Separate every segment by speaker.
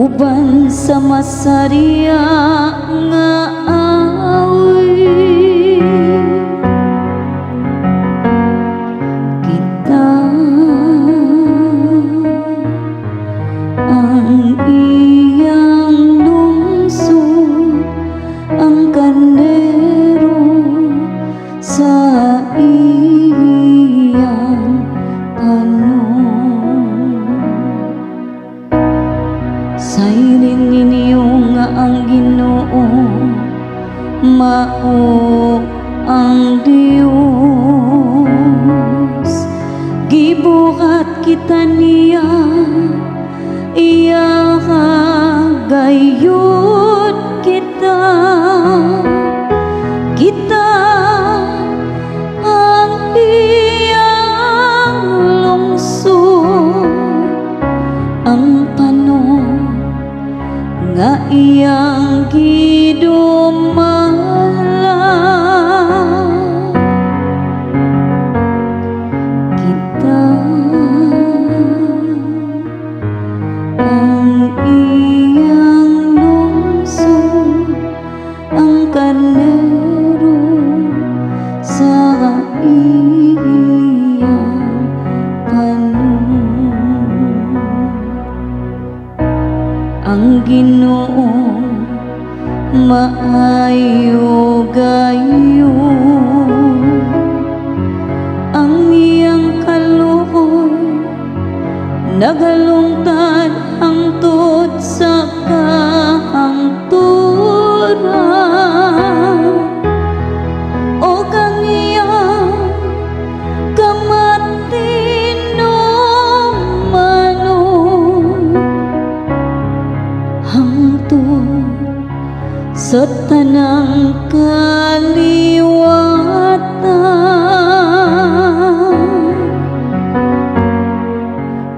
Speaker 1: uban sa masarya nga awit. Kita ang iyang lungsod, ang karnero sa iyang panon. Sayrin ninyo nga ang Ginoo mao ang Dios. Gibuhat kita niya, iya gayud kita. Kita ang iyang lungsod, ang panon nga iyang gidumala. Kita ang iyang lungsod, ang karnero sa iyang panon. Ang Ginoo maayo gayon, ang iyang kaluoy nagalungtad hangtod sa kahangturan. O kang iyang kamatinom manon hangtod sa tanang kaliwatan.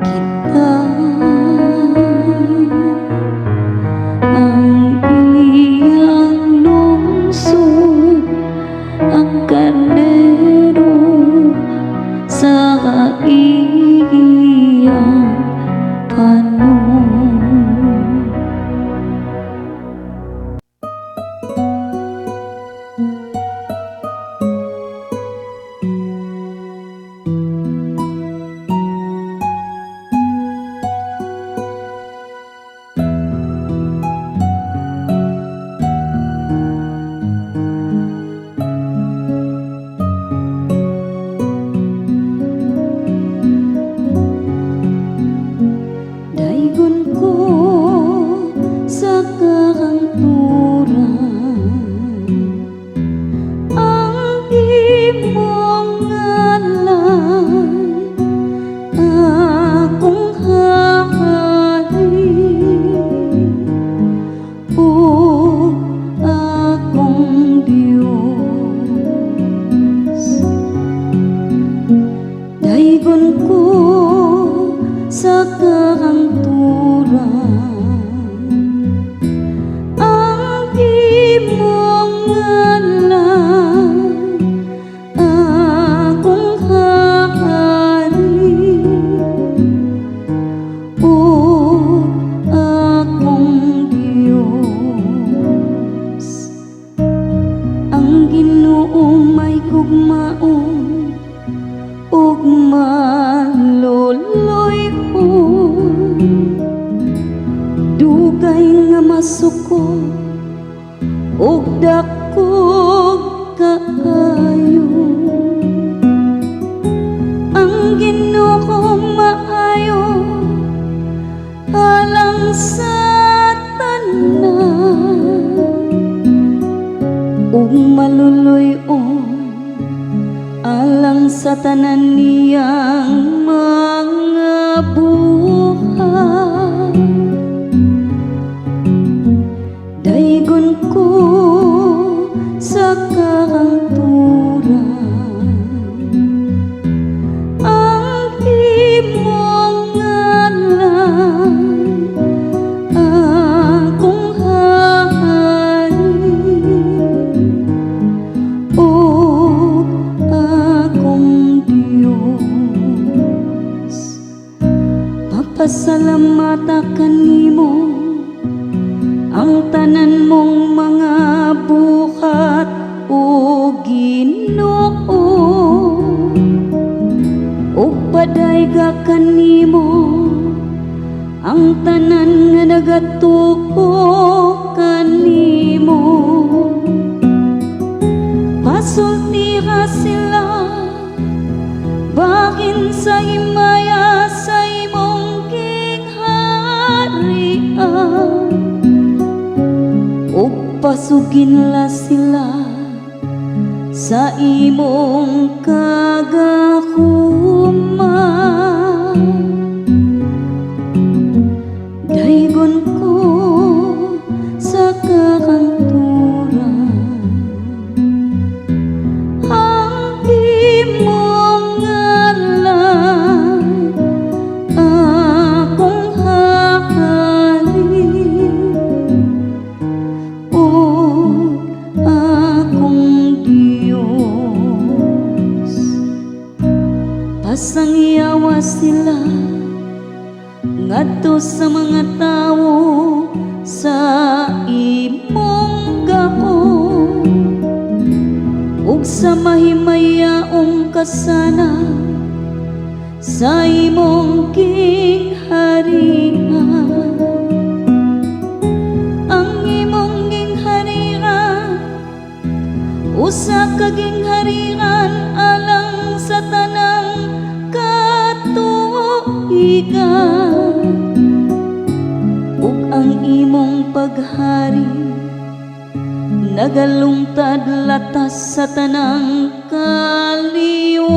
Speaker 1: Kita ang iyang lungsod, ang karnero sa iyang panon. Daigon ko sa kahangturan ang imong ngalan, akong hahalin o akong Diyos. Daigon ko sa kahangturan ang imong ngalan, akong hahalin o akong Diyos. Ang Ginoo may gugmaon ug maluluy-on, dugay nga masuko ug dakog kaayo. Ang Ginoo maayo alang sa tanan ug maluluy-on alang sa tanan niyang mga buhay. Daigon ko sa kahangturan ang imong ngalan, akong hahalin o akong Diyos. Pasalamata kanimo ang tanan mong mga buhat o Ginoo, ug padayga kanimo ang tanan nga nagatuo kanimo. Pasultira sila bahin sa himaya sa imong gingharian, ug pasuginla sila sa imong kagahuman. Daygon ko sa kakanturan ang imong ngalan, akong hahalin o akong Diyos. Pasangyawa sila ngadto sa mga tawo sa imong gako, ug sa mahimayaong kasana sa imong gingharian. Ang imong gingharian usa ka gingharian alang sa tanang katuigan, ug ang imong paghari nagalungtad latas sa tanang kaliwatan.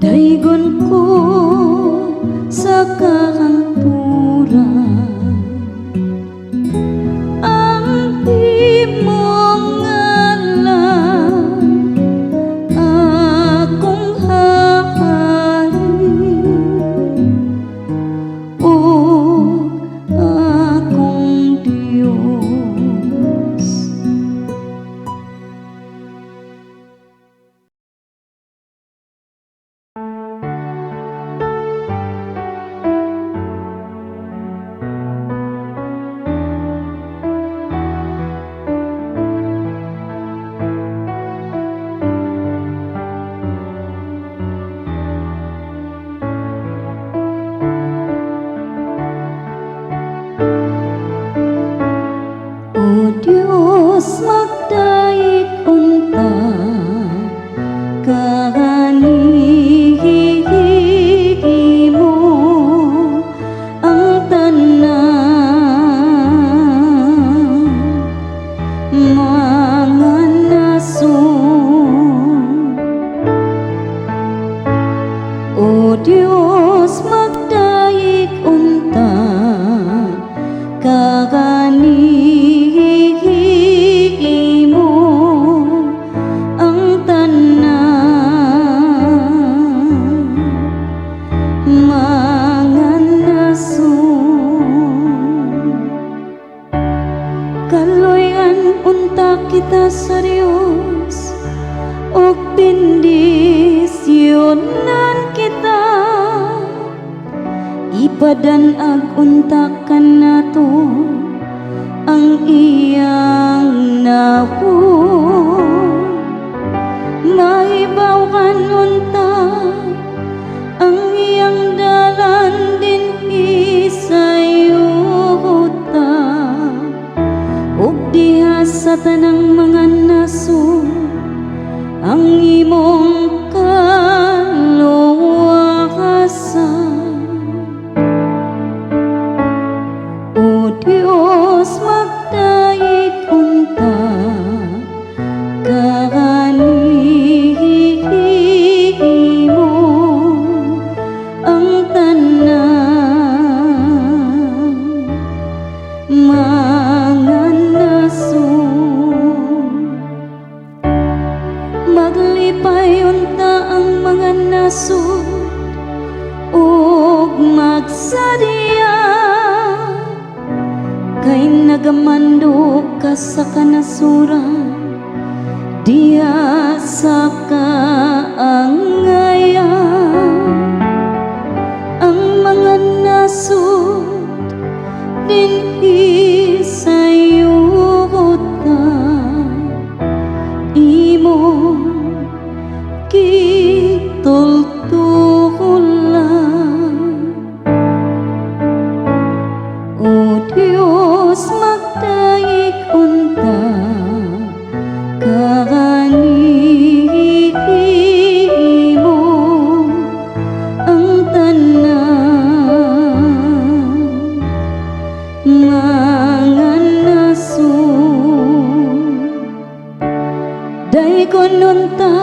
Speaker 1: Daygon ko sa kahanturan ang imong ngalan, akong hahalin o akong Diyos. O Diyos, magdaig unta kanihimo ang tanan mga nason. O Diyos, magdaig unta kaganihimo ang tanan mga nason. Kaloyan unta kita sa Dios, ug bendisyonan kita, ipadanag unta kanato ang iyang nawo. Maibawan unta ang iyang dalan din isayuta, ug diha sa tanang mga nason ang imong kaluwasan. O Diyos, magdaig unta kaganihimo ang tanan mga nason. Maglipay unta ang mga nason ug magsadya, kay nagamando ka sa kanasuran diya sa kaangayan. Ang mga kanimo ang tanan mga nasud. Daykon unta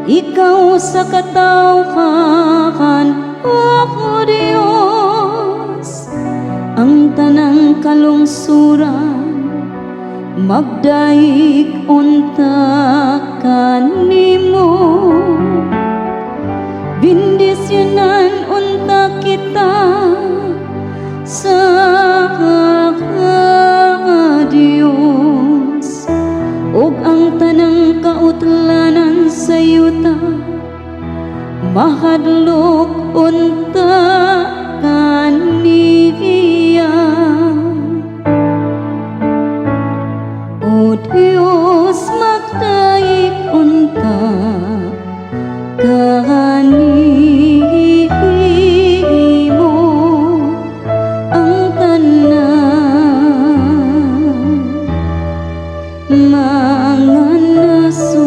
Speaker 1: ikaw sa katawhan, O Dios, ang tanang kalungsuran magdaig unta kanimo. Bindisyonan unta kita sa Dios, ug ang tanang kautlanan sa yuta mahadlok unta kaniya. O Dios, magdaig unta kanimo ang tanan mga nasud.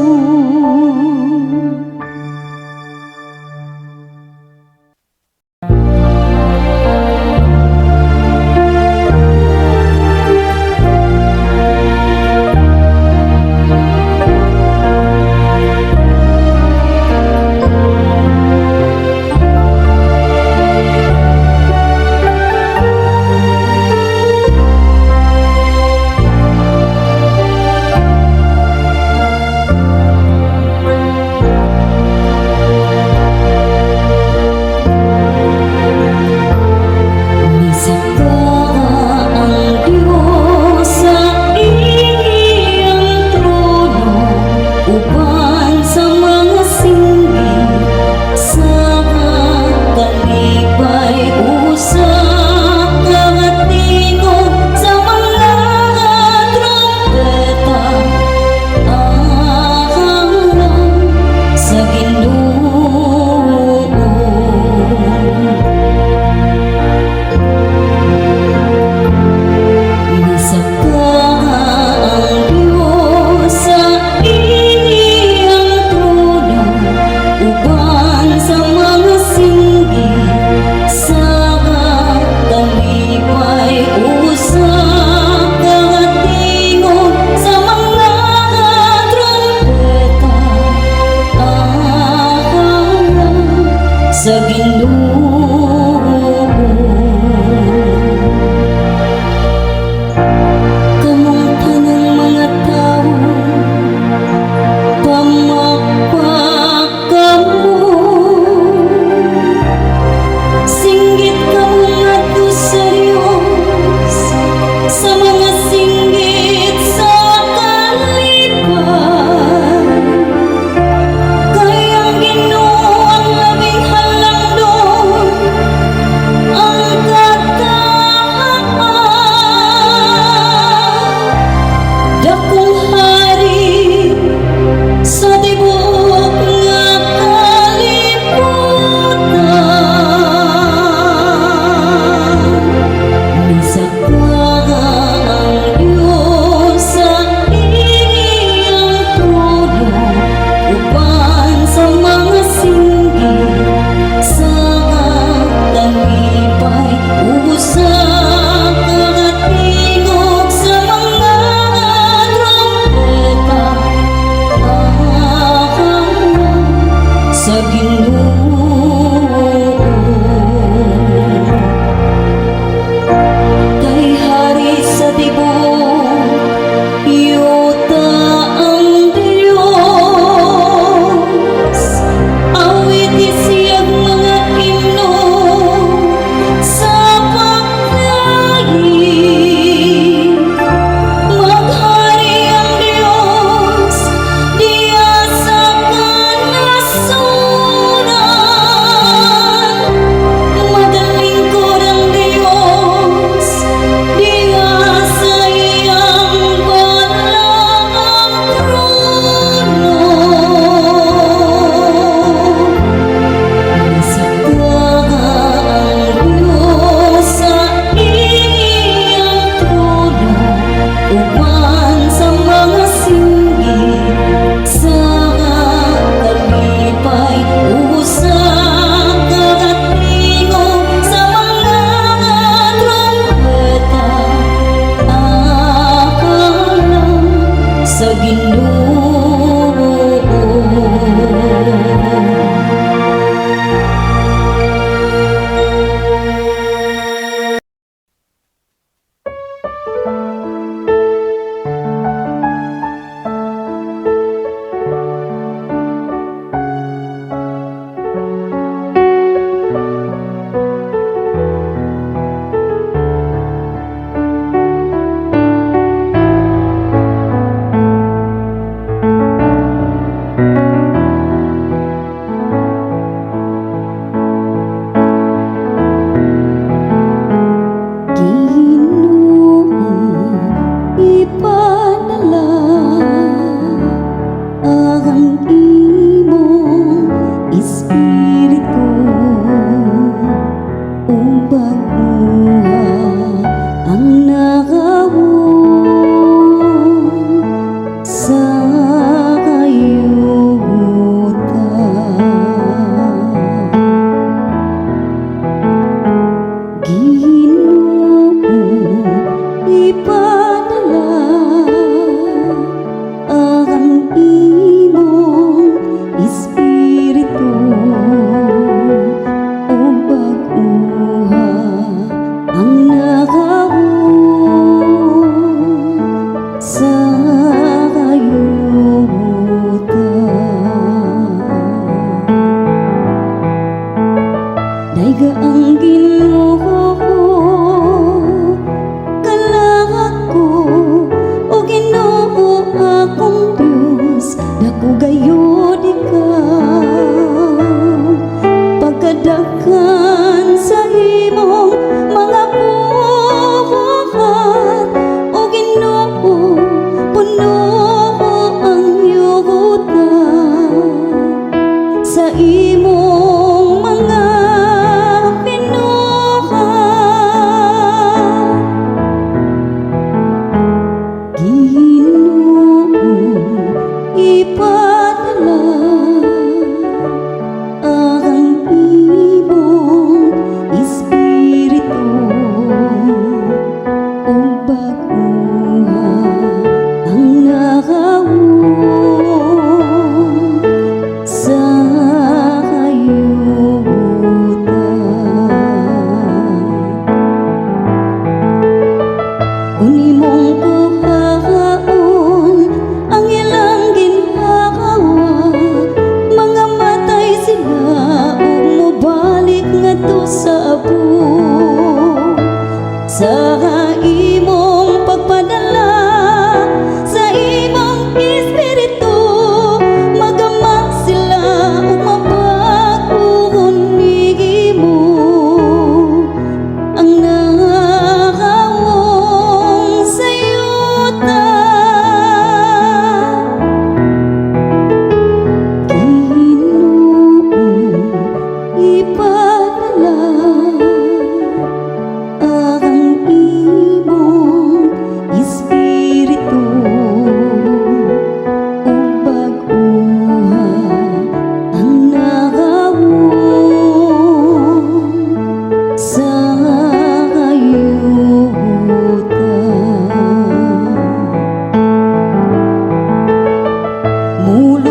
Speaker 1: mula